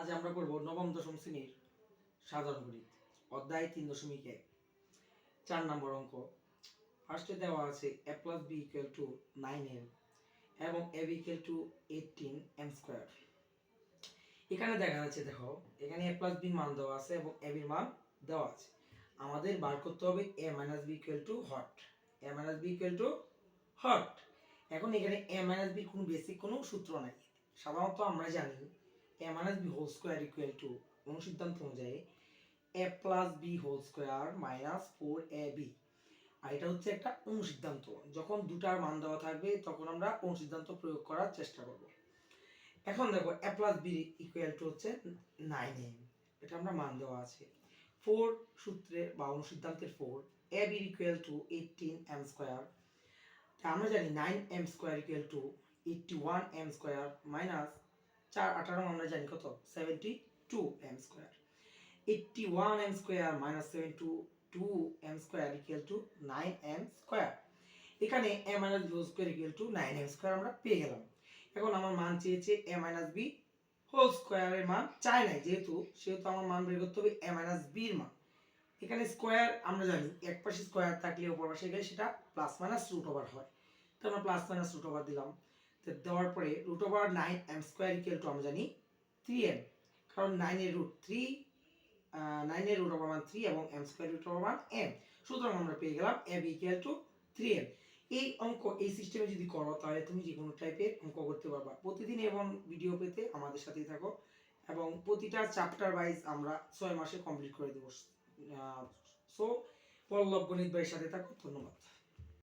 আজ আমরা করব নবম দশম শ্রেণীর সাধারণ গণিত অধ্যায় 3.1 4 নম্বর অঙ্ক। ফার্স্টে দেওয়া আছে a plus b equal to 9m এবং ab equal to 18m square. এখানে দেখা যাচ্ছে, দেখো এখানে a plus b এর মান দেওয়া আছে এবং ab এর মান দেওয়া আছে। আমাদের বার করতে হবে a minus b equal to what, a minus b equal to what। এখন এখানে a minus b কোনো বেসিক কোনো সূত্র নাই। সাধারণত আমরা জানি a minus b whole square equal to অনুসিদ্ধান্ত অনুযায়ী a plus b whole square minus 4ab। আর এটা হচ্ছে একটা অনুসিদ্ধান্ত, যখন দুটার মান দেওয়া থাকবে তখন আমরা অনুসিদ্ধান্ত প্রয়োগ করার চেষ্টা করব। এখন দেখো a plus b equal to হচ্ছে 9m, এটা আমরা মান দেওয়া আছে। 4 সূত্রে বা অনুসিদ্ধান্তের 4 ab equal to 18m square. আমরা জানি 9m square equal to 81m square minus 4 18 আমরা জানি কত 72m square. 81m square minus 72m square equal two 9m square. এখানে a minus b square equal two 9m square আমরা পেয়ে গেলাম। এখন আমার মান চেয়েছে a মাইনাস b হোল স্কয়ারের মান চাই নাই, যেহেতু আমার মান বের করতে হবে a মাইনাস b এর মান। এখানে স্কয়ার আমরা জানি এক পাশে স্কয়ার থাকলে অপর পাশে গেলে সেটা প্লাস মাইনাস রুট ওভার হয়, তো আমরা প্লাস মাইনাস রুট ওভার দিলাম। তো দেওয়ার পরে root over 9m square equal to আমরা জানি 3m, কারণ 9 এর রুট 3, 9 এর রুট ওভার মান 3 এবং m স্কয়ার রুট ওভার মান m। সুতরাং আমরা পেয়ে গেলাম ab ইকুয়াল টু 3m। এই অঙ্ক এই সিস্টেমে যদি করো তাহলে তুমি যে কোনো টাইপের অঙ্ক করতে পারবা। প্রতিদিন এবং ভিডিও পেতে আমাদের সাথেই থাকো এবং প্রতিটা চ্যাপ্টার ওয়াইজ আমরা 6 মাসে কমপ্লিট করে দেব। সো পল্লব গণিত ভাইয়ের সাথে থাকো। ধন্যবাদ।